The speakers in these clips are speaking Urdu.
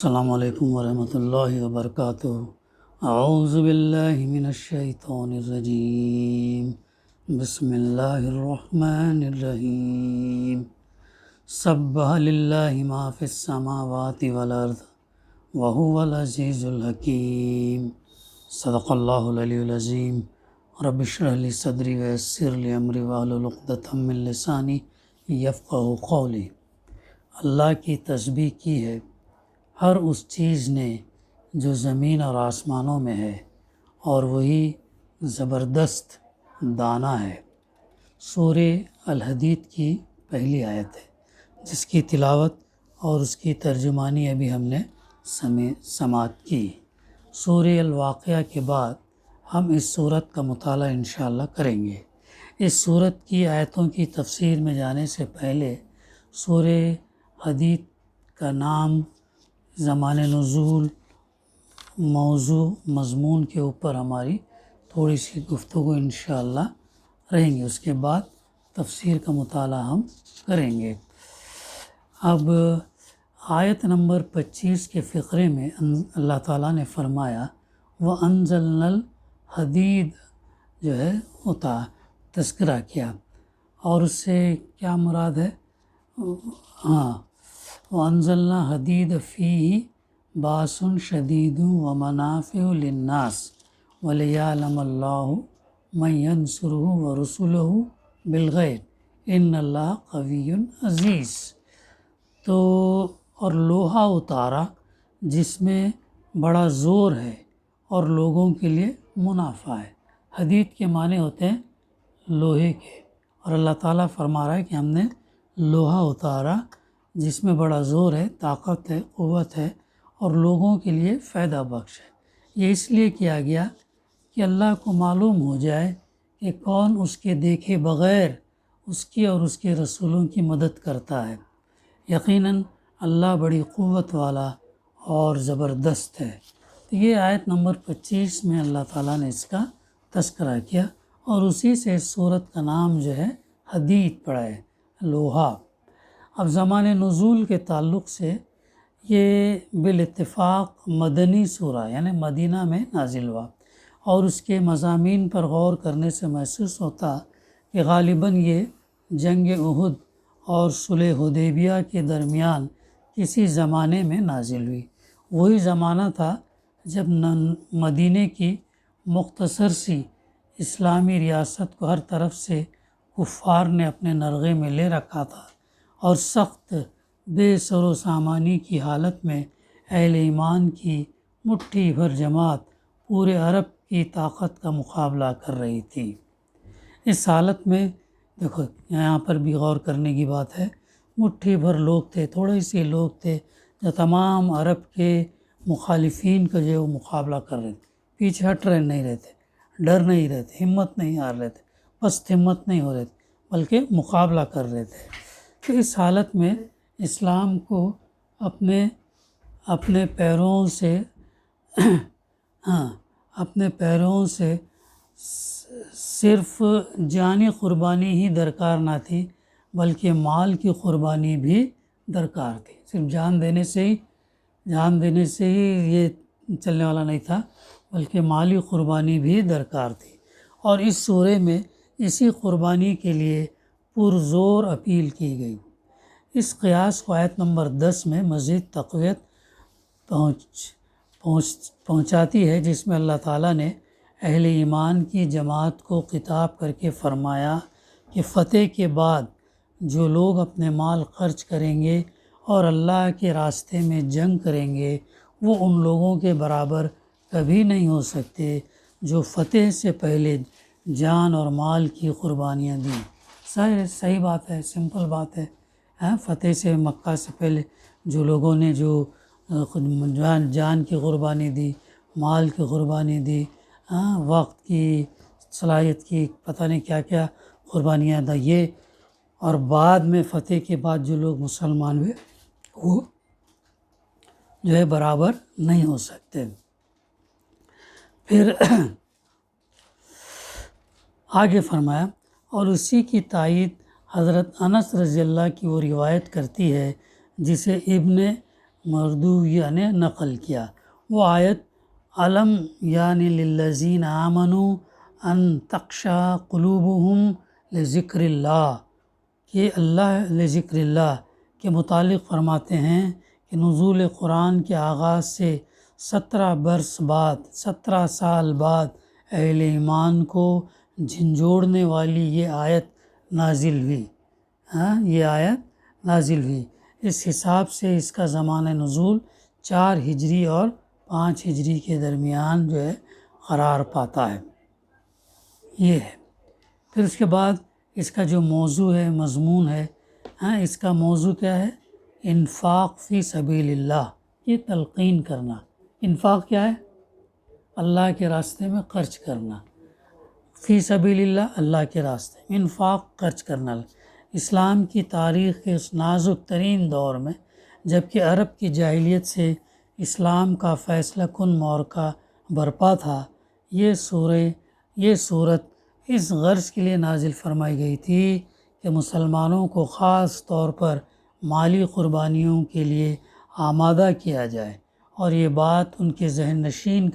السلام علیکم ورحمۃ اللہ وبرکاتہ۔ اعوذ باللہ من الشیطان الرجیم، بسم اللہ الرحمن الرحیم۔ سبح للہ ما فی السماوات والارض وہو العزیز الحکیم۔ صدق اللہ العلی العظیم۔ رب اشرح لی صدری ویسر لی امری واحلل عقدۃ من لسانی یفقہوا قولی۔ اللہ کی تسبیح کی ہے ہر اس چیز نے جو زمین اور آسمانوں میں ہے، اور وہی زبردست دانا ہے۔ سورہ الحدید کی پہلی آیت ہے، جس کی تلاوت اور اس کی ترجمانی ابھی ہم نے سماعت کی۔ سورہ الواقعہ کے بعد ہم اس سورت کا مطالعہ انشاءاللہ کریں گے۔ اس سورت کی آیتوں کی تفسیر میں جانے سے پہلے سورہ حدید کا نام، زمان نزول، موضوع، مضمون کے اوپر ہماری تھوڑی سی گفتگو انشاءاللہ رہیں گے۔ اس کے بعد تفسیر کا مطالعہ ہم کریں گے۔ اب آیت نمبر 25 کے فقرے میں اللہ تعالیٰ نے فرمایا وَأَنزَلْنَا الْحَدِيدَ جو ہے تذکرہ کیا، اور اس سے کیا مراد ہے؟ وَأَنزَلْنَا الْحَدِيدَ فِيهِ بَأْسٌ شَدِيدٌ وَمَنَافِعُ لِلنَّاسِ وَلِيَعْلَمَ اللَّهُ مَن يَنصُرُهُ وَرُسُلَهُ بِالْغَيْبِ إِنَّ اللَّهَ قَوِيٌّ عَزِيزٌ۔ تو اور لوہا اتارا جس میں بڑا زور ہے اور لوگوں کے لیے منافع ہے۔ حدید کے معنی ہوتے ہیں لوہے کے، اور اللہ تعالیٰ فرما رہا ہے کہ ہم نے لوہا اتارا جس میں بڑا زور ہے، طاقت ہے، قوت ہے، اور لوگوں کے لیے فائدہ بخش ہے۔ یہ اس لیے کیا گیا کہ اللہ کو معلوم ہو جائے کہ کون اس کے دیکھے بغیر اس کی اور اس کے رسولوں کی مدد کرتا ہے۔ یقیناً اللہ بڑی قوت والا اور زبردست ہے۔ تو یہ آیت نمبر 25 میں اللہ تعالیٰ نے اس کا تذکرہ کیا، اور اسی سے اس سورت کا نام جو ہے حدید پڑا ہے، لوہا۔ اب زمان نزول کے تعلق سے یہ بالاتفاق مدنی سورہ یعنی مدینہ میں نازل ہوا، اور اس کے مضامین پر غور کرنے سے محسوس ہوتا کہ غالباً یہ جنگ احد اور صلح حدیبیہ کے درمیان کسی زمانے میں نازل ہوئی۔ وہی زمانہ تھا جب مدینہ کی مختصر سی اسلامی ریاست کو ہر طرف سے کفار نے اپنے نرغے میں لے رکھا تھا، اور سخت بے سر و سامانی کی حالت میں اہل ایمان کی مٹھی بھر جماعت پورے عرب کی طاقت کا مقابلہ کر رہی تھی۔ اس حالت میں دیکھو یہاں پر بھی غور کرنے کی بات ہے، مٹھی بھر لوگ تھے، تھوڑے سے لوگ تھے جو تمام عرب کے مخالفین کا جو مقابلہ کر رہے تھے، پیچھے ہٹ رہے نہیں رہتے، ڈر نہیں رہتے، ہمت نہیں ہار رہے تھے، پست ہمت نہیں ہو رہے تھے، بلکہ مقابلہ کر رہے تھے۔ تو اس حالت میں اسلام کو اپنے پیروں سے صرف جانی قربانی ہی درکار نہ تھی، بلکہ مال کی قربانی بھی درکار تھی۔ صرف جان دینے سے ہی یہ چلنے والا نہیں تھا، بلکہ مالی قربانی بھی درکار تھی۔ اور اس سورے میں اسی قربانی کے لیے پرزور اپیل کی گئی۔ اس قیاس کو آیت نمبر 10 میں مزید تقویت پہنچاتی ہے، جس میں اللہ تعالیٰ نے اہل ایمان کی جماعت کو خطاب کر کے فرمایا کہ فتح کے بعد جو لوگ اپنے مال خرچ کریں گے اور اللہ کے راستے میں جنگ کریں گے، وہ ان لوگوں کے برابر کبھی نہیں ہو سکتے جو فتح سے پہلے جان اور مال کی قربانیاں دیں۔ صحیح بات ہے، سمپل بات ہے۔ فتح سے مکہ سے پہلے جو لوگوں نے جو جان کی قربانی دی، مال کی قربانی دی، وقت کی، صلاحیت کی، پتہ نہیں کیا کیا قربانیاں دی، یہ اور بعد میں فتح کے بعد جو لوگ مسلمان ہوئے وہ جو ہے برابر نہیں ہو سکتے۔ پھر آگے فرمایا، اور اسی کی تائید حضرت انس رضی اللہ کی وہ روایت کرتی ہے جسے ابن مردو یعنی نقل کیا۔ وہ آیت علم یعنی للذین آمنوا ان تخشع قلوبہم لذکر اللہ، کہ اللہ لذکر اللہ کے متعلق فرماتے ہیں کہ نزول قرآن کے آغاز سے 17 سال بعد اہل ایمان کو جھنجھوڑنے والی یہ آیت نازل ہوئی۔ یہ آیت نازل ہوئی۔ اس حساب سے اس کا زمانہ نزول 4 ہجری اور 5 ہجری کے درمیان جو ہے قرار پاتا ہے۔ یہ ہے۔ پھر اس کے بعد اس کا جو موضوع ہے، مضمون ہے، اس کا موضوع کیا ہے؟ انفاق فی سبیل اللہ، یہ تلقین کرنا۔ انفاق کیا ہے؟ اللہ کے راستے میں خرچ کرنا۔ فی سبیل اللہ، اللہ کے راستے میں انفاق خرچ کرنا۔ اسلام کی تاریخ کے اس نازک ترین دور میں، جبکہ عرب کی جاہلیت سے اسلام کا فیصلہ کن معرکہ برپا تھا، یہ صورت اس غرض کے لیے نازل فرمائی گئی تھی کہ مسلمانوں کو خاص طور پر مالی قربانیوں کے لیے آمادہ کیا جائے، اور یہ بات ان کے ذہن نشین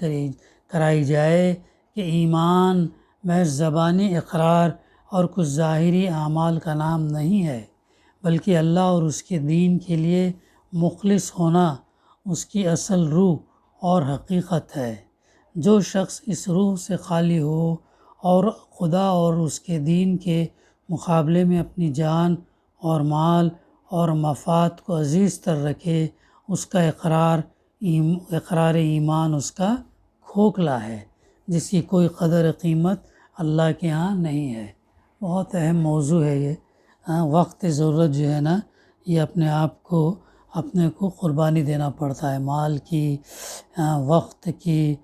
کرائی جائے کہ ایمان محض زبانی اقرار اور کچھ ظاہری اعمال کا نام نہیں ہے، بلکہ اللہ اور اس کے دین کے لیے مخلص ہونا اس کی اصل روح اور حقیقت ہے۔ جو شخص اس روح سے خالی ہو اور خدا اور اس کے دین کے مقابلے میں اپنی جان اور مال اور مفاد کو عزیز تر رکھے، اس کا اقرار ایمان اس کا کھوکھلا ہے، جس کی کوئی قدر قیمت اللہ کے ہاں نہیں ہے۔ بہت اہم موضوع ہے یہ۔ وقت ضرورت جو ہے نا، یہ اپنے کو قربانی دینا پڑتا ہے، مال کی، وقت کی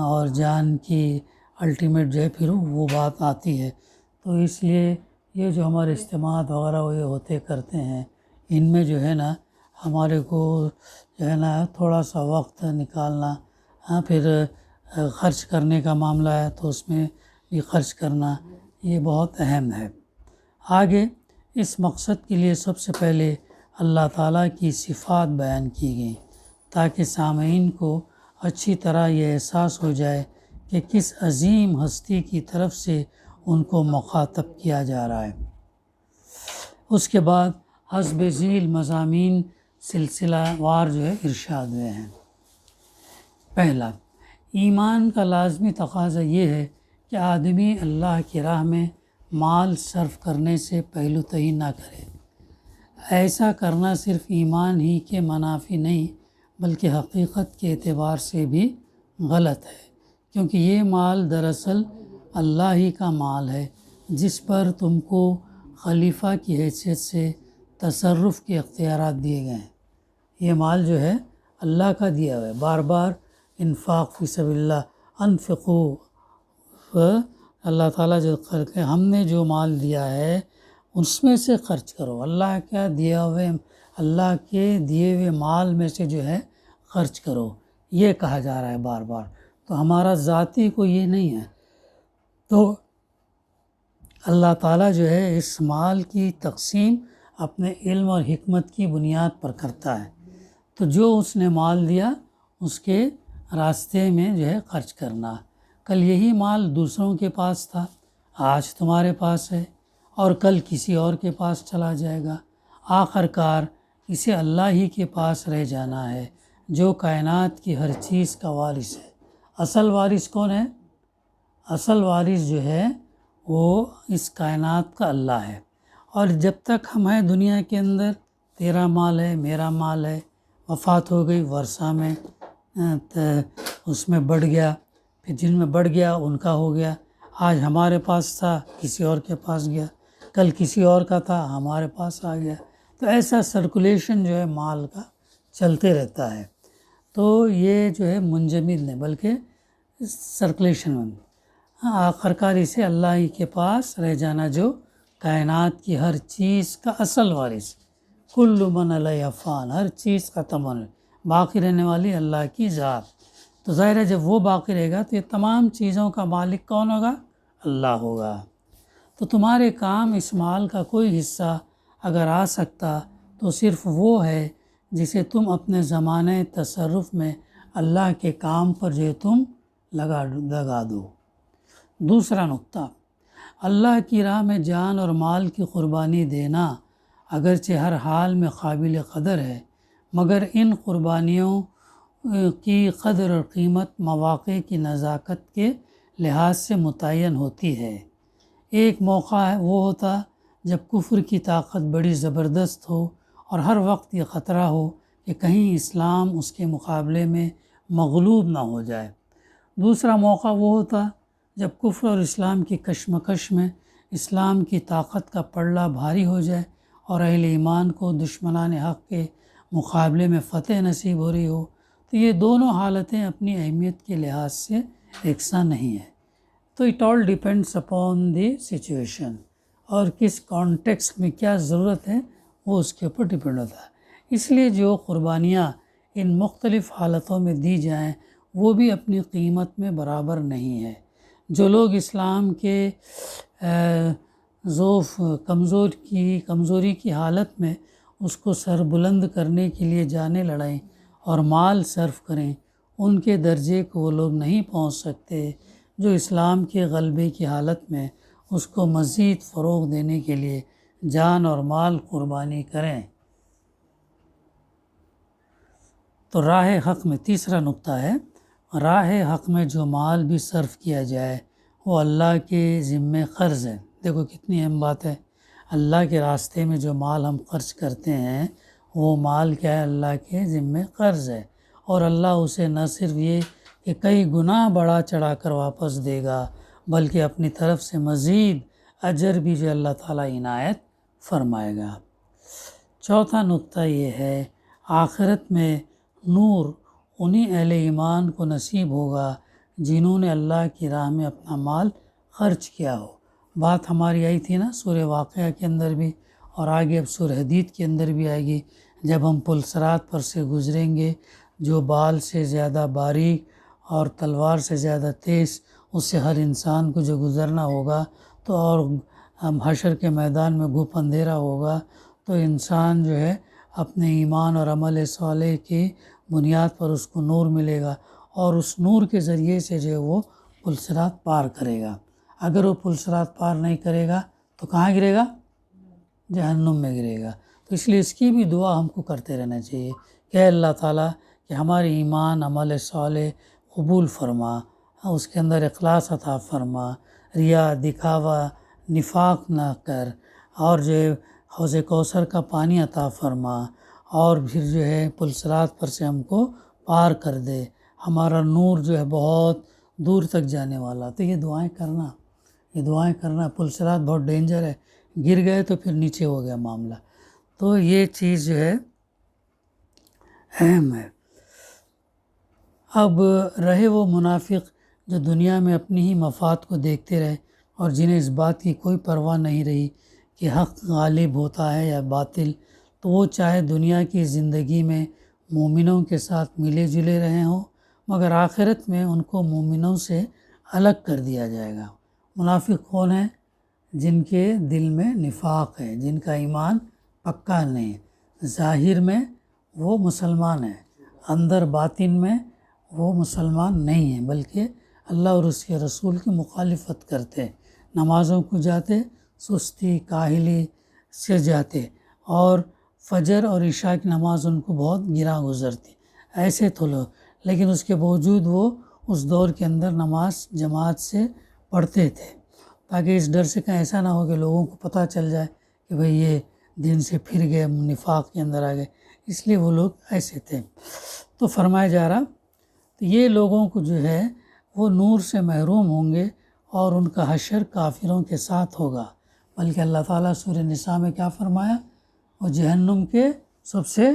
اور جان کی، الٹیمیٹ جو ہے پھر وہ بات آتی ہے۔ تو اس لیے یہ جو ہمارے اجتماعات وغیرہ وہ یہ ہوتے کرتے ہیں، ان میں جو ہے نا ہمارے کو جو ہے نا تھوڑا سا وقت نکالنا، پھر خرچ کرنے کا معاملہ ہے تو اس میں بھی خرچ کرنا، یہ بہت اہم ہے۔ آگے اس مقصد کے لیے سب سے پہلے اللہ تعالیٰ کی صفات بیان کی گئی، تاکہ سامعین کو اچھی طرح یہ احساس ہو جائے کہ کس عظیم ہستی کی طرف سے ان کو مخاطب کیا جا رہا ہے۔ اس کے بعد حسب ذیل مضامین سلسلہ وار جو ہے ارشاد ہوئے ہیں۔ پہلا، ایمان کا لازمی تقاضا یہ ہے کہ آدمی اللہ کی راہ میں مال صرف کرنے سے پہلو تہی نہ کرے۔ ایسا کرنا صرف ایمان ہی کے منافی نہیں بلکہ حقیقت کے اعتبار سے بھی غلط ہے، کیونکہ یہ مال دراصل اللہ ہی کا مال ہے، جس پر تم کو خلیفہ کی حیثیت سے تصرف کے اختیارات دیے گئے ہیں۔ یہ مال جو ہے اللہ کا دیا ہوا ہے۔ بار بار انفاق فی سبیل اللہ، انفقو، اللہ تعالیٰ جو کہ ہم نے جو مال دیا ہے اس میں سے خرچ کرو، اللہ کے دیے ہوئے مال میں سے جو ہے خرچ کرو، یہ کہا جا رہا ہے بار بار۔ تو ہمارا ذاتی کو یہ نہیں ہے، تو اللہ تعالیٰ جو ہے اس مال کی تقسیم اپنے علم اور حکمت کی بنیاد پر کرتا ہے۔ تو جو اس نے مال دیا اس کے راستے میں جو ہے خرچ کرنا۔ کل یہی مال دوسروں کے پاس تھا، آج تمہارے پاس ہے، اور کل کسی اور کے پاس چلا جائے گا۔ آخر کار اسے اللہ ہی کے پاس رہ جانا ہے، جو کائنات کی ہر چیز کا وارث ہے۔ اصل وارث کون ہے؟ اصل وارث جو ہے وہ اس کائنات کا اللہ ہے۔ اور جب تک ہم ہیں دنیا کے اندر، تیرا مال ہے، میرا مال ہے، وفات ہو گئی ورثہ میں، اس میں بڑھ گیا، پھر جن میں بڑھ گیا ان کا ہو گیا، آج ہمارے پاس تھا کسی اور کے پاس گیا، کل کسی اور کا تھا ہمارے پاس آ گیا۔ تو ایسا سرکولیشن جو ہے مال کا چلتے رہتا ہے۔ تو یہ جو ہے منجمد نہیں بلکہ سرکولیشن میں، آخر کار اسے اللہ ہی کے پاس رہ جانا، جو کائنات کی ہر چیز کا اصل وارث۔ کل من علیہ فان، ہر چیز ختم ہونے، باقی رہنے والی اللہ کی ذات۔ تو ظاہر ہے جب وہ باقی رہے گا تو یہ تمام چیزوں کا مالک کون ہوگا؟ اللہ ہوگا۔ تو تمہارے کام اس مال کا کوئی حصہ اگر آ سکتا تو صرف وہ ہے جسے تم اپنے زمانے تصرف میں اللہ کے کام پر جو تم لگا دو۔ دوسرا نقطہ، اللہ کی راہ میں جان اور مال کی قربانی دینا اگرچہ ہر حال میں قابل قدر ہے، مگر ان قربانیوں کی قدر اور قیمت مواقع کی نزاکت کے لحاظ سے متعین ہوتی ہے۔ ایک موقع وہ ہوتا جب کفر کی طاقت بڑی زبردست ہو اور ہر وقت یہ خطرہ ہو کہ کہیں اسلام اس کے مقابلے میں مغلوب نہ ہو جائے۔ دوسرا موقع وہ ہوتا جب کفر اور اسلام کی کشمکش میں اسلام کی طاقت کا پلڑا بھاری ہو جائے اور اہل ایمان کو دشمنان حق کے مقابلے میں فتح نصیب ہو رہی ہو، تو یہ دونوں حالتیں اپنی اہمیت کے لحاظ سے یکساں نہیں ہیں۔ تو it all depends upon the situation, اور کس کانٹیکسٹ میں کیا ضرورت ہے وہ اس کے اوپر ڈیپینڈ ہوتا ہے۔ اس لیے جو قربانیاں ان مختلف حالتوں میں دی جائیں وہ بھی اپنی قیمت میں برابر نہیں ہے۔ جو لوگ اسلام کے ضعف کمزوری کی حالت میں اس کو سربلند کرنے کے لیے جانیں لڑائیں اور مال صرف کریں، ان کے درجے کو وہ لوگ نہیں پہنچ سکتے جو اسلام کے غلبے کی حالت میں اس کو مزید فروغ دینے کے لیے جان اور مال قربانی کریں۔ تو راہ حق میں تیسرا نقطہ ہے، راہ حق میں جو مال بھی صرف کیا جائے وہ اللہ کے ذمے قرض ہے۔ دیکھو کتنی اہم بات ہے، اللہ کے راستے میں جو مال ہم خرچ کرتے ہیں وہ مال کیا ہے؟ اللہ کے ذمے قرض ہے، اور اللہ اسے نہ صرف یہ کہ کئی گنا بڑھا چڑھا کر واپس دے گا، بلکہ اپنی طرف سے مزید اجر بھی جو اللہ تعالیٰ عنایت فرمائے گا۔ چوتھا نقطہ یہ ہے، آخرت میں نور انہی اہل ایمان کو نصیب ہوگا جنہوں نے اللہ کی راہ میں اپنا مال خرچ کیا ہو۔ بات ہماری آئی تھی نا سورہ واقعہ کے اندر بھی، اور آگے اب سورہ حدید کے اندر بھی آئے گی، جب ہم پل صراط پر سے گزریں گے، جو بال سے زیادہ باریک اور تلوار سے زیادہ تیز اس سے ہر انسان کو جو گزرنا ہوگا، تو اور حشر کے میدان میں گھپ اندھیرا ہوگا، تو انسان جو ہے اپنے ایمان اور عمل صالح کی بنیاد پر اس کو نور ملے گا، اور اس نور کے ذریعے سے جو ہے وہ پل صراط پار کرے گا۔ اگر وہ پل صراط پار نہیں کرے گا تو کہاں گرے گا؟ جہنم میں گرے گا۔ تو اس لیے اس کی بھی دعا ہم کو کرتے رہنا چاہیے کہ اے اللہ تعالیٰ کہ ہمارے ایمان عمل صالح قبول فرما، اس کے اندر اخلاص عطا فرما، ریا دکھاوا نفاق نہ کر، اور جو ہے حوض کوثر کا پانی عطا فرما، اور پھر جو ہے پل صراط پر سے ہم کو پار کر دے، ہمارا نور جو ہے بہت دور تک جانے والا۔ تو یہ دعائیں کرنا، پل صراط بہت ڈینجر ہے، گر گئے تو پھر نیچے ہو گیا معاملہ۔ تو یہ چیز جو ہے اہم ہے۔ اب رہے وہ منافق جو دنیا میں اپنی ہی مفاد کو دیکھتے رہے اور جنہیں اس بات کی کوئی پرواہ نہیں رہی کہ حق غالب ہوتا ہے یا باطل، تو وہ چاہے دنیا کی زندگی میں مومنوں کے ساتھ ملے جلے رہے ہوں، مگر آخرت میں ان کو مومنوں سے الگ کر دیا جائے گا۔ منافق کون ہیں؟ جن کے دل میں نفاق ہے، جن کا ایمان پکا نہیں، ظاہر میں وہ مسلمان ہیں، اندر باطن میں وہ مسلمان نہیں ہیں، بلکہ اللہ اور اس کے رسول کی مخالفت کرتے، نمازوں کو جاتے سستی کاہلی سے جاتے، اور فجر اور عشاء کی نماز ان کو بہت گراں گزرتی، ایسے تو لوگ، لیکن اس کے باوجود وہ اس دور کے اندر نماز جماعت سے پڑھتے تھے، تاکہ اس ڈر سے کہیں ایسا نہ ہو کہ لوگوں کو پتہ چل جائے کہ بھئی یہ دین سے پھر گئے، نفاق کے اندر آ گئے، اس لیے وہ لوگ ایسے تھے۔ تو فرمایا جا رہا تو یہ لوگوں کو جو ہے وہ نور سے محروم ہوں گے، اور ان کا حشر کافروں کے ساتھ ہوگا، بلکہ اللہ تعالیٰ سورہ نساء میں کیا فرمایا؟ وہ جہنم کے سب سے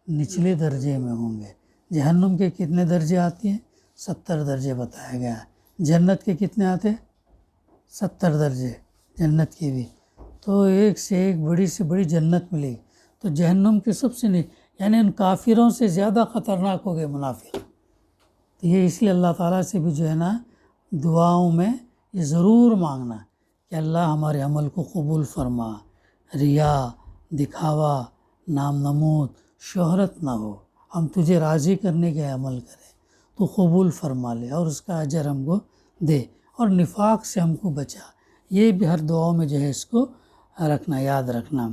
نچلے درجے میں ہوں گے۔ جہنم کے کتنے درجے آتے ہیں؟ 70 درجے بتایا گیا ہے۔ جنت کے کتنے آتے ہیں؟ 70 درجے جنت کے بھی، تو ایک سے ایک بڑی سے بڑی جنت ملے گی۔ تو جہنم کے سب سے یعنی ان کافروں سے زیادہ خطرناک ہو گئے منافق۔ تو یہ اس لیے اللہ تعالیٰ سے بھی جو ہے نا دعاؤں میں یہ ضرور مانگنا کہ اللہ ہمارے عمل کو قبول فرما، ریا دکھاوا نام نمود شہرت نہ ہو، ہم تجھے راضی کرنے کے عمل کریں، تو قبول فرما لے اور اس کا اجر ہم کو دے، اور نفاق سے ہم کو بچا۔ یہ بھی ہر دعاؤں میں جو ہے اس کو رکھنا، یاد رکھنا۔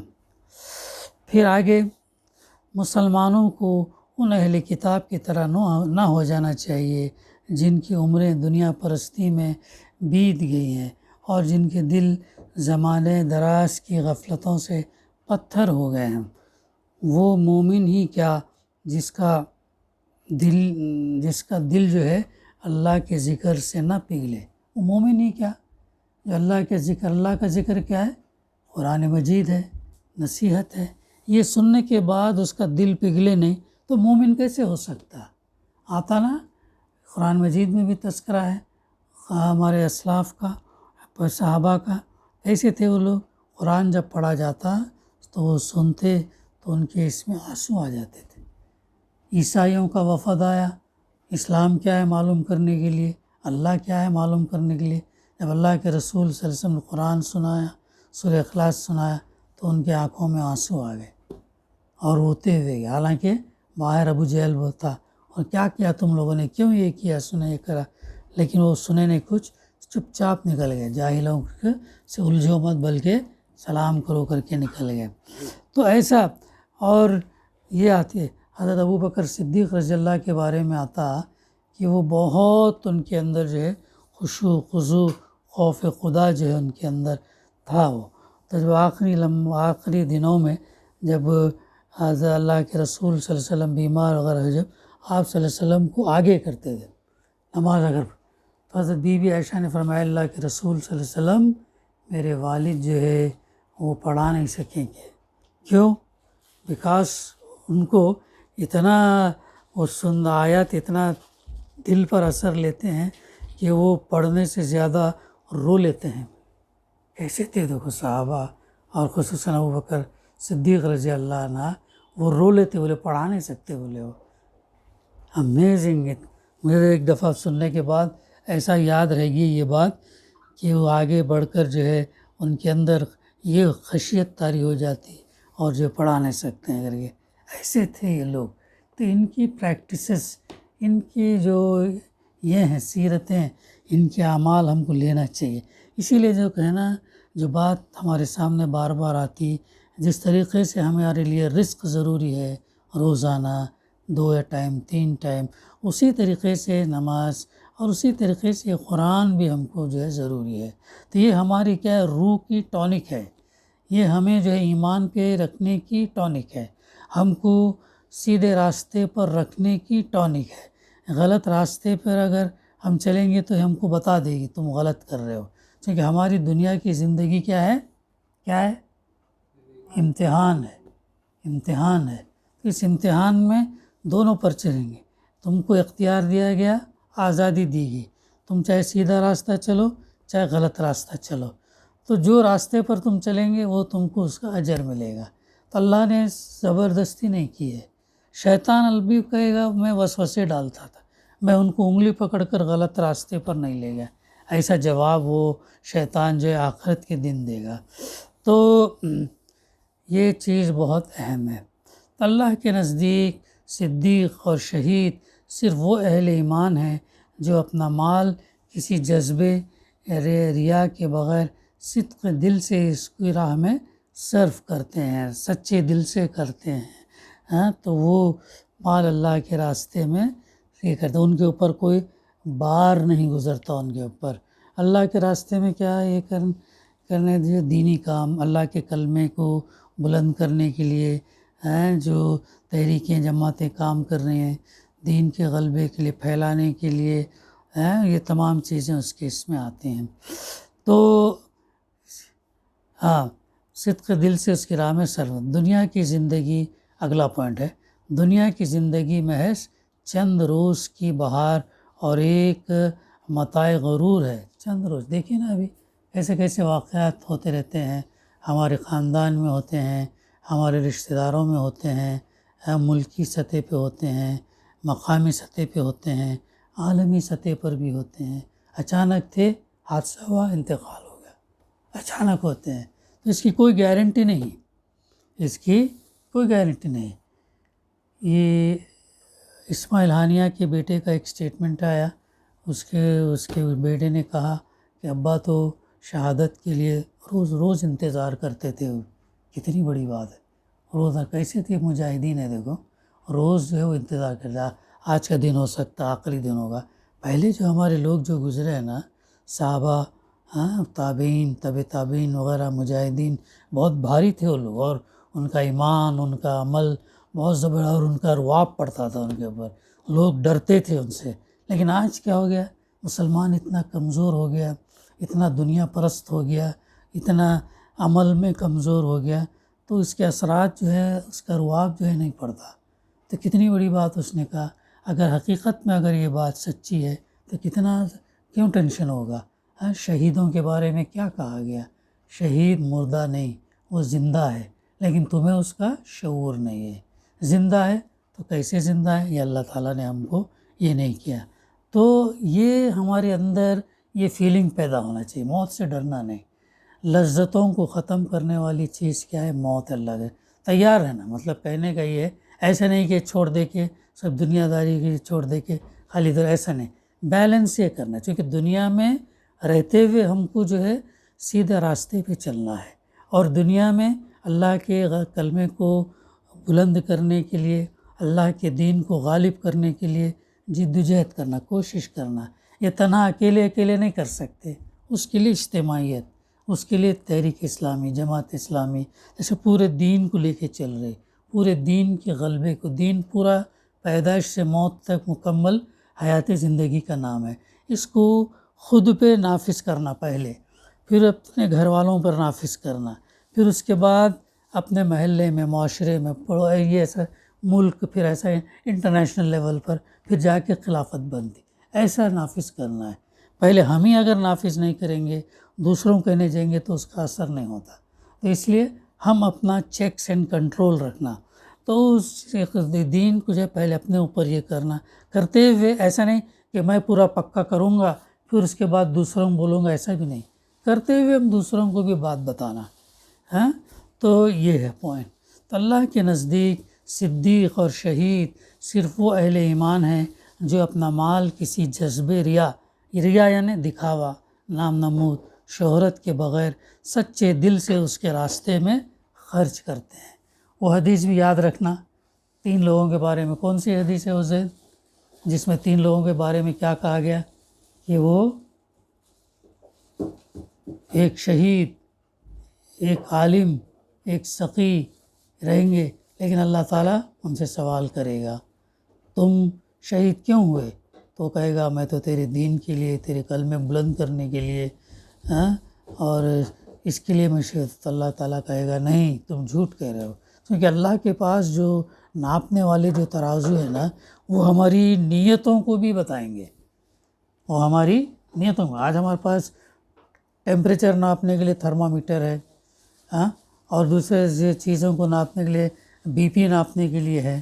پھر آگے مسلمانوں کو ان اہل کتاب کی طرح نہ ہو جانا چاہیے جن کی عمریں دنیا پرستی میں بیت گئی ہیں اور جن کے دل زمانے دراز کی غفلتوں سے پتھر ہو گئے ہیں۔ وہ مومن ہی کیا جس کا دل جو ہے اللہ کے ذکر سے نہ پگھلے، وہ مومن ہی کیا جو اللہ کا ذکر کیا ہے؟ قرآن مجید ہے، نصیحت ہے، یہ سننے کے بعد اس کا دل پگھلے نہیں تو مومن کیسے ہو سکتا؟ آتا نا قرآن مجید میں بھی تذکرہ ہے ہمارے اسلاف کا، صحابہ کا، ایسے تھے وہ لوگ، قرآن جب پڑھا جاتا تو وہ سنتے تو ان کے اس میں آنسو آ جاتے تھے۔ عیسائیوں کا وفد آیا اسلام کیا ہے معلوم کرنے کے لیے، اللہ کیا ہے معلوم کرنے کے لیے، جب اللہ کے رسول صلی اللہ علیہ وسلم نے قرآن سنایا، سورہ اخلاص سنایا تو ان کے آنکھوں میں آنسو آ گئے اور روتے ہوئے گئے، حالانکہ باہر ابو جہل تھا، اور کیا کیا تم لوگوں نے، کیوں یہ کیا، سنے یہ کرا، لیکن وہ سنے نہیں کچھ، چپ چاپ نکل گئے، جاہلوں سے الجھو مت بلکہ سلام کرو کر کے نکل گئے۔ تو ایسا، اور یہ آتی ہے حضرت ابو بکر صدیق رضی اللہ کے بارے میں آتا کہ وہ بہت ان کے اندر جو ہے خشوع خضوع خوف خدا جو ہے ان کے اندر تھا۔ وہ تو جب آخری دنوں میں جب حضرت اللہ کے رسول صلی اللہ علیہ وسلم بیمار وغیرہ، جب آپ صلی اللہ علیہ وسلم کو آگے کرتے تھے نماز، اگر تو حضرت بی بی عائشہ نے فرمایا اللہ کے رسول صلی اللہ علیہ وسلم میرے والد جو ہے وہ پڑھا نہیں سکیں گے، کیوں؟ بیکاز ان کو اتنا وہ آیات اتنا دل پر اثر لیتے ہیں کہ وہ پڑھنے سے زیادہ رو لیتے ہیں۔ ایسے تھے دیکھو صحابہ، اور خصوصاً ابو بکر صدیق رضی اللہ عنہ، وہ رو لیتے، بولے پڑھا نہیں سکتے، بولے وہ امیزنگ۔ مجھے ایک دفعہ سننے کے بعد ایسا یاد رہ گئی یہ بات کہ وہ آگے بڑھ کر جو ہے ان کے اندر یہ خشیت طاری ہو جاتی اور جو پڑھا نہیں سکتے ہیں، اگر یہ ایسے تھے یہ لوگ۔ تو ان کی پریکٹسز، ان کی جو یہ ہیں سیرتیں، ان کے اعمال ہم کو لینا چاہیے۔ اسی لیے جو کہنا، جو بات ہمارے سامنے بار بار آتی، جس طریقے سے ہمارے لیے رزق ضروری ہے، روزانہ 2 ٹائم 3 ٹائم، اسی طریقے سے نماز اور اسی طریقے سے قرآن بھی ہم کو جو ہے ضروری ہے۔ تو یہ ہماری کیا ہے، روح کی ٹونک ہے، یہ ہمیں جو ہے ایمان پہ رکھنے کی ٹونک ہے، ہم کو سیدھے راستے پر رکھنے کی ٹونک ہے۔ غلط راستے پر اگر ہم چلیں گے تو ہم کو بتا دے گی تم غلط کر رہے ہو، کیونکہ ہماری دنیا کی زندگی کیا ہے، کیا ہے، امتحان ہے، امتحان ہے۔ اس امتحان میں دونوں پر چلیں گے، تم کو اختیار دیا گیا، آزادی دی گئی، تم چاہے سیدھا راستہ چلو چاہے غلط راستہ چلو، تو جو راستے پر تم چلیں گے وہ تم کو اس کا اجر ملے گا۔ تو اللہ نے زبردستی نہیں کی ہے۔ شیطان بھی کہے گا میں وسوسے ڈالتا تھا، میں ان کو انگلی پکڑ کر غلط راستے پر نہیں لے گیا، ایسا جواب وہ شیطان جو ہے آخرت کے دن دے گا۔ تو یہ چیز بہت اہم ہے۔ اللہ کے نزدیک صدیق اور شہید صرف وہ اہل ایمان ہیں جو اپنا مال کسی جذبے ریا کے بغیر صدق دل سے اس کی راہ میں صرف کرتے ہیں، سچے دل سے کرتے ہیں، تو وہ مال اللہ کے راستے میں یہ کرتے ہیں، ان کے اوپر کوئی بار نہیں گزرتا ان کے اوپر۔ اللہ کے راستے میں کیا ہے، یہ کرنے جو دینی کام، اللہ کے کلمے کو بلند کرنے کے لیے جو تحریکیں جماعتیں کام کر رہی ہیں، دین کے غلبے کے لیے، پھیلانے کے لیے، یہ تمام چیزیں اس میں آتی ہیں۔ تو صدق دل سے اس کی راہ میں سرو۔ دنیا کی زندگی، اگلا پوائنٹ ہے، دنیا کی زندگی محض چند روز کی بہار اور ایک متاع غرور ہے۔ چند روز، دیکھیں نا ابھی کیسے کیسے واقعات ہوتے رہتے ہیں، ہمارے خاندان میں ہوتے ہیں، ہمارے رشتہ داروں میں ہوتے ہیں، ملکی سطح پہ ہوتے ہیں، مقامی سطح پہ ہوتے ہیں، عالمی سطح پر بھی ہوتے ہیں۔ اچانک تھے، حادثہ ہوا، انتقال ہو گیا، اچانک ہوتے ہیں، تو اس کی کوئی گارنٹی نہیں، اس کی کوئی گارنٹی نہیں۔ یہ اسماعیل ہانیہ کے بیٹے کا ایک اسٹیٹمنٹ آیا، اس کے بیٹے نے کہا کہ ابا تو شہادت کے لیے روز روز انتظار کرتے تھے. کتنی بڑی بات ہے، روز کیسے تھے مجاہدین ہے، دیکھو روز جو ہے وہ انتظار کرتا. آج کا دن ہو سکتا آخری دن ہوگا. پہلے جو ہمارے لوگ جو گزرے ہیں نا، صحابہ، تابعین، تابعین وغیرہ، مجاہدین، بہت بھاری تھے وہ لوگ، اور ان کا ایمان، ان کا عمل بہت زبر، اور ان کا رعب پڑتا تھا ان کے اوپر، لوگ ڈرتے تھے ان سے. لیکن آج کیا ہو گیا، مسلمان اتنا کمزور ہو گیا، اتنا دنیا پرست ہو گیا، اتنا عمل میں کمزور ہو گیا، تو اس کے اثرات جو ہے، اس کا رعب جو ہے نہیں پڑتا. تو کتنی بڑی بات اس نے کہا. اگر حقیقت میں اگر یہ بات سچی ہے تو کتنا کیوں ٹینشن ہوگا. شہیدوں کے بارے میں کیا کہا گیا، شہید مردہ نہیں، وہ زندہ ہے، لیکن تمہیں اس کا شعور نہیں ہے. زندہ ہے تو کیسے زندہ ہے، یہ اللہ تعالیٰ نے ہم کو یہ نہیں کیا. تو یہ ہمارے اندر یہ فیلنگ پیدا ہونا چاہیے، موت سے ڈرنا نہیں. لذتوں کو ختم کرنے والی چیز کیا ہے، موت. اللہ کے تیار ہے نا، مطلب کہنے کا یہ ہے، ایسا نہیں کہ چھوڑ دے کے سب دنیا داری کی چھوڑ دے کے خالی ادھر، ایسا نہیں. بیلنس یہ کرنا چاہیے کہ دنیا میں رہتے ہوئے ہم کو جو ہے سیدھے راستے پہ چلنا ہے، اور دنیا میں اللہ کے کلمے کو بلند کرنے کے لیے، اللہ کے دین کو غالب کرنے کے لیے جد و جہد کرنا، کوشش کرنا. یہ تنہا اکیلے نہیں کر سکتے، اس کے لیے اجتماعیت، اس کے لیے تحریک اسلامی، جماعت اسلامی جیسے پورے دین کو لے کے چل رہے، پورے دین کے غلبے کو. دین پورا پیدائش سے موت تک مکمل حیات زندگی کا نام ہے. اس کو خود پہ نافذ کرنا پہلے، پھر اپنے گھر والوں پر نافذ کرنا، پھر اس کے بعد اپنے محلے میں، معاشرے میں، یہ ایسا ملک، پھر ایسا انٹرنیشنل لیول پر، پھر جا کے خلافت بندی، ایسا نافذ کرنا ہے. پہلے ہم ہی اگر نافذ نہیں کریں گے، دوسروں کہنے جائیں گے تو اس کا اثر نہیں ہوتا. تو اس لیے ہم اپنا چیکس اینڈ کنٹرول رکھنا. تو اس دین کو جو ہے پہلے اپنے اوپر یہ کرنا، کرتے ہوئے ایسا نہیں کہ میں پورا پکا کروں گا پھر اس کے بعد دوسروں کو بولوں گا، ایسا بھی نہیں. کرتے ہوئے ہم دوسروں کو بھی بات بتانا. تو یہ ہے پوائنٹ. تو اللہ کے نزدیک صدیق اور شہید صرف وہ اہل ایمان ہیں جو اپنا مال کسی جذبے ریا یعنی دکھاوا، نام نمود، شہرت کے بغیر سچے دل سے اس کے راستے میں خرچ کرتے ہیں. وہ حدیث بھی یاد رکھنا، 3 لوگوں کے بارے میں. کون سی حدیث ہے عزیز؟ جس میں 3 لوگوں کے بارے میں کیا کہا گیا کہ وہ ایک شہید، ایک عالم، ایک سقی رہیں گے، لیکن اللہ تعالیٰ ان سے سوال کرے گا تم شہید کیوں ہوئے؟ تو کہے گا میں تو تیرے دین کے لیے، تیرے کلمے بلند کرنے کے لیے، اور اس کے لیے میں شہید. تو اللہ تعالیٰ کہے گا نہیں، تم جھوٹ کہہ رہے ہو. کیونکہ اللہ کے پاس جو ناپنے والے جو ترازو ہے نا، وہ ہماری نیتوں کو بھی بتائیں گے. وہ ہماری نیتوں کو، آج ہمارے پاس ٹیمپریچر ناپنے کے لیے تھرمامیٹر ہے، اور دوسرے چیزوں کو ناپنے کے لیے بی پی ناپنے کے لیے ہے،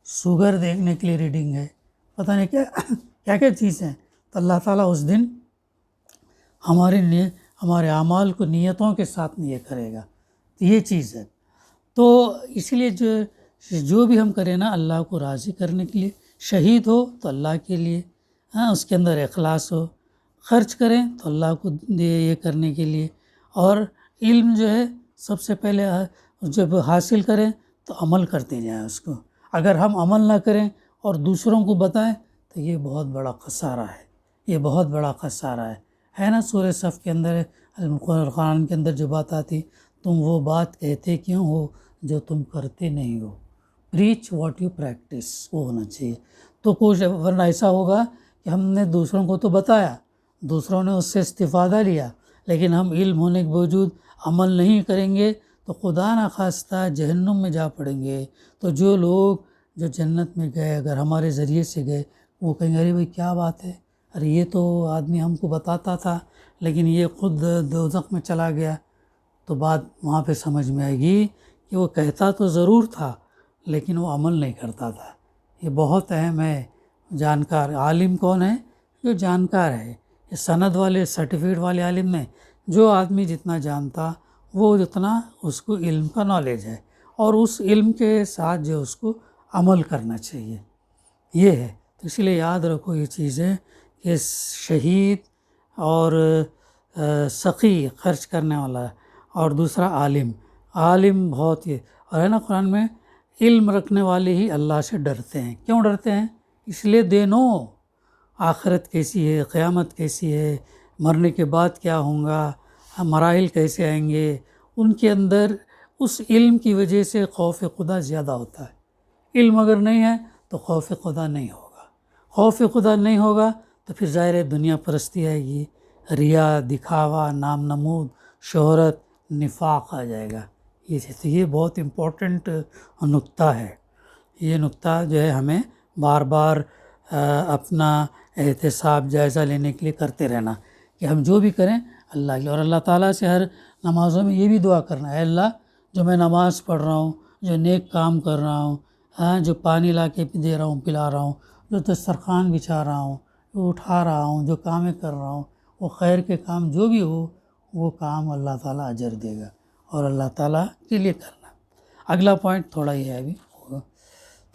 شوگر دیکھنے کے لیے ریڈنگ ہے، پتہ نہیں کیا چیز ہیں. تو اللہ تعالیٰ اس دن ہمارے اعمال کو نیتوں کے ساتھ یہ کرے گا. تو یہ چیز ہے. تو اسی لیے جو بھی ہم کریں نا، اللہ کو راضی کرنے کے لیے. شہید ہو تو اللہ کے لیے، اس کے اندر اخلاص ہو. خرچ کریں تو اللہ کو یہ کرنے کے لیے. اور علم جو ہے سب سے پہلے جب حاصل کریں تو عمل کرتے جائیں اس کو. اگر ہم عمل نہ کریں اور دوسروں کو بتائیں تو یہ بہت بڑا خسارہ ہے، یہ بہت بڑا خسارہ ہے نا. سورہ صف کے اندر، قرآن کے اندر جو بات آتی، تم وہ بات کہتے کیوں ہو جو تم کرتے نہیں ہو. پریچ واٹ یو پریکٹس، وہ ہونا چاہیے. تو کچھ ورنہ ایسا ہوگا کہ ہم نے دوسروں کو تو بتایا، دوسروں نے اس سے استفادہ لیا، لیکن ہم علم ہونے کے باوجود عمل نہیں کریں گے تو خدا نخواستہ جہنم میں جا پڑیں گے. تو جو لوگ جو جنت میں گئے، اگر ہمارے ذریعے سے گئے، وہ کہیں گے ارے بھائی کیا بات ہے، ارے یہ تو آدمی ہم کو بتاتا تھا لیکن یہ خود دوزخ میں چلا گیا. تو بات وہاں پہ سمجھ میں آئے گی کہ وہ کہتا تو ضرور تھا لیکن وہ عمل نہیں کرتا تھا. یہ بہت اہم ہے. جانکار عالم کون ہے؟ جو جانکار ہے. یہ سند والے، سرٹیفکیٹ والے عالم نہیں. جو آدمی جتنا جانتا وہ جتنا اس کو علم کا نالج ہے، اور اس علم کے ساتھ جو اس کو عمل کرنا چاہیے، یہ ہے۔ تو اس لیے یاد رکھو یہ چیزیں کہ شہید اور سخی خرچ کرنے والا ہے، اور دوسرا عالم بہت ہی، اور ہے نا قرآن میں علم رکھنے والے ہی اللہ سے ڈرتے ہیں۔ کیوں ڈرتے ہیں؟ اس لیے دینوں آخرت کیسی ہے، قیامت کیسی ہے، مرنے کے بعد کیا ہوں گا، مراحل کیسے آئیں گے، ان کے اندر اس علم کی وجہ سے خوف خدا زیادہ ہوتا ہے۔ علم اگر نہیں ہے تو خوف خدا نہیں ہوگا، خوف خدا نہیں ہوگا تو پھر ظاہر ہے دنیا پرستی آئے گی، ریا، دکھاوا، نام نمود، شہرت، نفاق آ جائے گا۔ یہ بہت امپورٹنٹ نکتہ ہے، یہ نکتہ جو ہے ہمیں بار بار اپنا احتساب جائزہ لینے کے لیے کرتے رہنا کہ ہم جو بھی کریں اللہ کے، اور اللہ تعالیٰ سے ہر نمازوں میں یہ بھی دعا کرنا ہے، اے اللہ جو میں نماز پڑھ رہا ہوں، جو نیک کام کر رہا ہوں، جو پانی لا کے دے رہا ہوں، پلا رہا ہوں، جو دسترخوان بچھا رہا ہوں، جو اٹھا رہا ہوں، جو کامیں کر رہا ہوں، وہ خیر کے کام جو بھی ہو وہ کام اللہ تعالیٰ اجر دے گا، اور اللہ تعالیٰ کے لیے کرنا۔ اگلا پوائنٹ تھوڑا یہ ہے، ابھی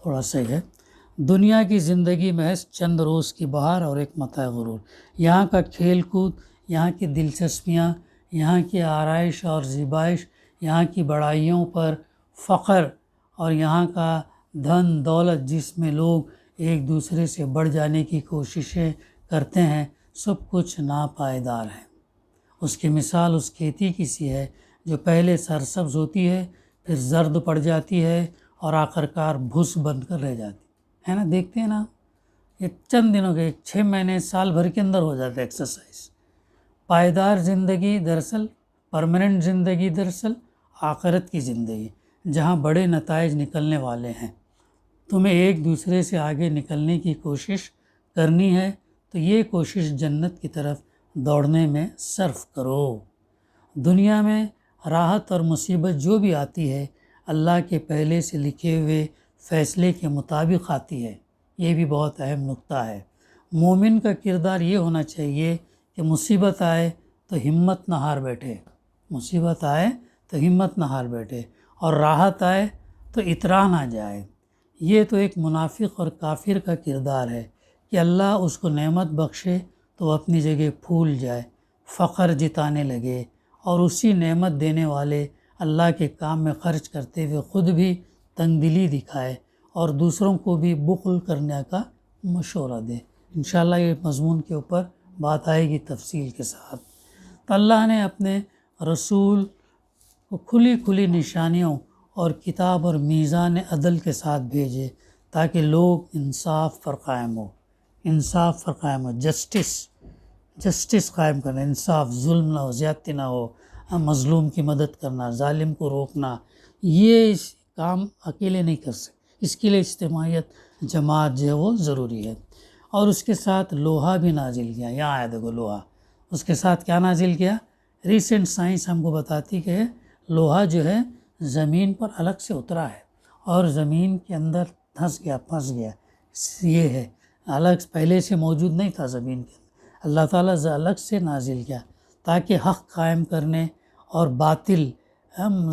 تھوڑا سا ہے، دنیا کی زندگی محض چند روز کی بہار اور ایک متاع غرور۔ یہاں کا کھیل کود، یہاں کی دلچسپیاں، یہاں کی آرائش اور زیبائش، یہاں کی بڑائیوں پر فخر، اور یہاں کا دھن دولت جس میں لوگ ایک دوسرے سے بڑھ جانے کی کوششیں کرتے ہیں، سب کچھ ناپائیدار ہے۔ اس کی مثال اس کھیتی کی سی ہے جو پہلے سرسبز ہوتی ہے، پھر زرد پڑ جاتی ہے اور آخرکار بھس بن کر رہ جاتی ہے نا، دیکھتے ہیں نا، یہ چند دنوں کے 6 مہینے سال بھر کے اندر ہو جاتا ہے ایکسرسائز۔ پائیدار زندگی دراصل، پرماننٹ زندگی دراصل آخرت کی زندگی، جہاں بڑے نتائج نکلنے والے ہیں۔ تمہیں ایک دوسرے سے آگے نکلنے کی کوشش کرنی ہے تو یہ کوشش جنت کی طرف دوڑنے میں صرف کرو۔ دنیا میں راحت اور مصیبت جو بھی آتی ہے اللہ کے پہلے سے لکھے ہوئے فیصلے کے مطابق آتی ہے، یہ بھی بہت اہم نکتہ ہے۔ مومن کا کردار یہ ہونا چاہیے کہ مصیبت آئے تو ہمت نہ ہار بیٹھے، مصیبت آئے تو ہمت نہ ہار بیٹھے، اور راحت آئے تو اترا نہ جائے۔ یہ تو ایک منافق اور کافر کا کردار ہے کہ اللہ اس کو نعمت بخشے تو وہ اپنی جگہ پھول جائے، فخر جتانے لگے، اور اسی نعمت دینے والے اللہ کے کام میں خرچ کرتے ہوئے خود بھی تنگ دلی دکھائے اور دوسروں کو بھی بخل کرنے کا مشورہ دے۔ انشاءاللہ یہ مضمون کے اوپر بات آئے گی تفصیل کے ساتھ۔ تو اللہ نے اپنے رسول کو کھلی نشانیوں اور کتاب اور میزان عدل کے ساتھ بھیجے تاکہ لوگ انصاف پر قائم ہو، جسٹس قائم کرنا، انصاف، ظلم نہ ہو، زیادتی نہ ہو، مظلوم کی مدد کرنا، ظالم کو روکنا۔ یہ کام اکیلے نہیں کر سکتے، اس کے لیے اجتماعیت، جماعت جو ہے وہ ضروری ہے۔ اور اس کے ساتھ لوہا بھی نازل کیا، یہاں آیا دیکھو لوہا، اس کے ساتھ کیا نازل کیا؟ ریسنٹ سائنس ہم کو بتاتی کہ لوہا جو ہے زمین پر الگ سے اترا ہے اور زمین کے اندر پھنس گیا، یہ ہے الگ، پہلے سے موجود نہیں تھا زمین کے اندر، اللہ تعالیٰ الگ سے نازل کیا تاکہ حق قائم کرنے اور باطل،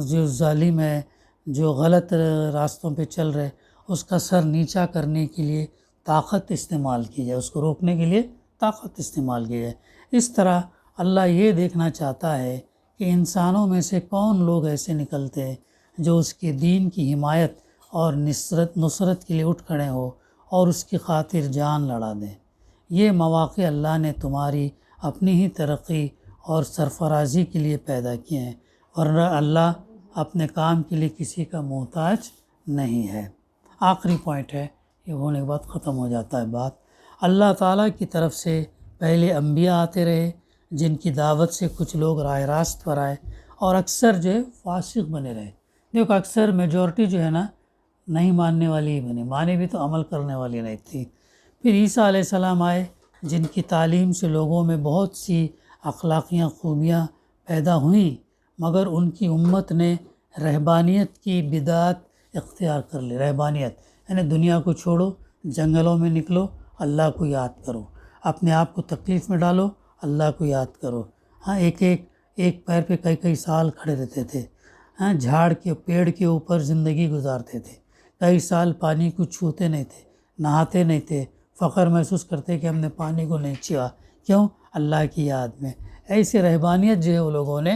جو ظالم ہے، جو غلط راستوں پہ چل رہے، اس کا سر نیچا کرنے کے لیے طاقت استعمال کی جائے، اس کو روکنے کے لیے طاقت استعمال کی جائے۔ اس طرح اللہ یہ دیکھنا چاہتا ہے کہ انسانوں میں سے کون لوگ ایسے نکلتے ہیں جو اس کے دین کی حمایت اور نصرت کے لیے اٹھ کھڑے ہو اور اس کی خاطر جان لڑا دیں۔ یہ مواقع اللہ نے تمہاری اپنی ہی ترقی اور سرفرازی کے لیے پیدا کیے ہیں، ورنہ اللہ اپنے کام کے لیے کسی کا محتاج نہیں ہے۔ آخری پوائنٹ ہے، یہ ہونے کے بعد ختم ہو جاتا ہے بات۔ اللہ تعالیٰ کی طرف سے پہلے انبیاء آتے رہے جن کی دعوت سے کچھ لوگ راہ راست پر آئے اور اکثر جو ہے فاسق بنے رہے۔ دیکھو اکثر میجورٹی جو ہے نا نہیں ماننے والی ہی بنی، مانے بھی تو عمل کرنے والی نہیں تھی۔ پھر عیسیٰ علیہ السلام آئے جن کی تعلیم سے لوگوں میں بہت سی اخلاقیاں خوبیاں پیدا ہوئیں، مگر ان کی امت نے رہبانیت کی بدعت اختیار کر لی۔ رہبانیت یعنی دنیا کو چھوڑو، جنگلوں میں نکلو، اللہ کو یاد کرو، اپنے آپ کو تکلیف میں ڈالو، اللہ کو یاد کرو۔ ایک پیر پہ کئی سال کھڑے رہتے تھے، جھاڑ کے پیڑ کے اوپر زندگی گزارتے تھے، کئی سال پانی کو چھوتے نہیں تھے، نہاتے نہیں تھے، فخر محسوس کرتے کہ ہم نے پانی کو نہیں چھوا، کیوں؟ اللہ کی یاد میں۔ ایسی رہبانیت جو ہے وہ لوگوں نے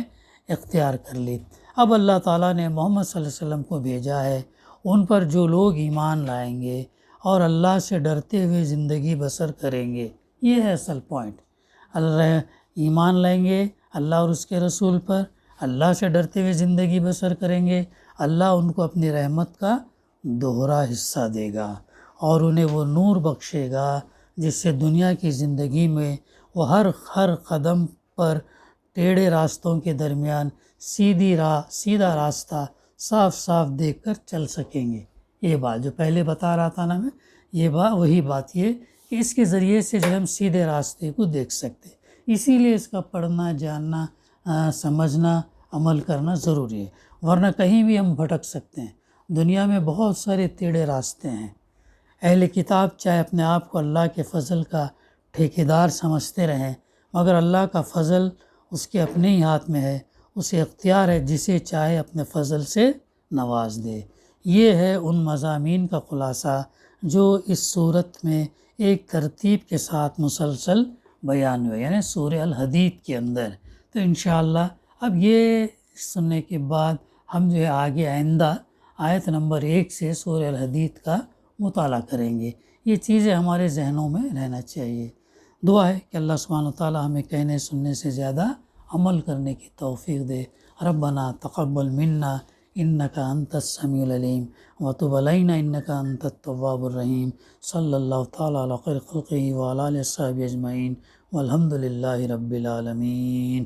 اختیار کر لی۔ اب اللہ تعالیٰ نے محمد صلی اللہ علیہ وسلم کو بھیجا ہے، ان پر جو لوگ ایمان لائیں گے اور اللہ سے ڈرتے ہوئے زندگی بسر کریں گے، یہ ہے اصل پوائنٹ۔ اللہ ایمان لائیں گے اللہ اور اس کے رسول پر، اللہ سے ڈرتے ہوئے زندگی بسر کریں گے، اللہ ان کو اپنی رحمت کا دوہرا حصہ دے گا اور انہیں وہ نور بخشے گا جس سے دنیا کی زندگی میں وہ ہر قدم پر ٹیڑھے راستوں کے درمیان سیدھا راستہ صاف صاف دیکھ کر چل سکیں گے۔ یہ بات جو پہلے بتا رہا تھا نا میں، وہی بات یہ کہ اس کے ذریعے سے جو ہم سیدھے راستے کو دیکھ سکتے، اسی لیے اس کا پڑھنا، جاننا، سمجھنا، عمل کرنا ضروری ہے، ورنہ کہیں بھی ہم بھٹک سکتے ہیں۔ دنیا میں بہت سارے ٹیڑھے راستے ہیں۔ اہل کتاب چاہے اپنے آپ کو اللہ کے فضل کا ٹھیکیدار سمجھتے رہیں، مگر اللہ کا فضل اس کے اپنے ہی ہاتھ میں ہے، اسے اختیار ہے جسے چاہے اپنے فضل سے نواز دے۔ یہ ہے ان مضامین کا خلاصہ جو اس صورت میں ایک ترتیب کے ساتھ مسلسل بیان ہوئے، یعنی سورہ الحدید کے اندر۔ تو انشاءاللہ اب یہ سننے کے بعد ہم جو ہے آگے آئندہ آیت نمبر 1 سے سورہ الحدید کا مطالعہ کریں گے۔ یہ چیزیں ہمارے ذہنوں میں رہنا چاہیے۔ دعا ہے کہ اللہ سبحانہ وتعالی ہمیں کہنے سننے سے زیادہ عمل کرنے کی توفیق دے۔ ربنا تقبل منا انک انت السمیع العلیم وتب علینا انک انت التواب الرحیم۔ صلی اللہ تعالی علی خیر خلقہ وعلی آلہ وصحبہ اجمعین والحمد للہ رب العالمین۔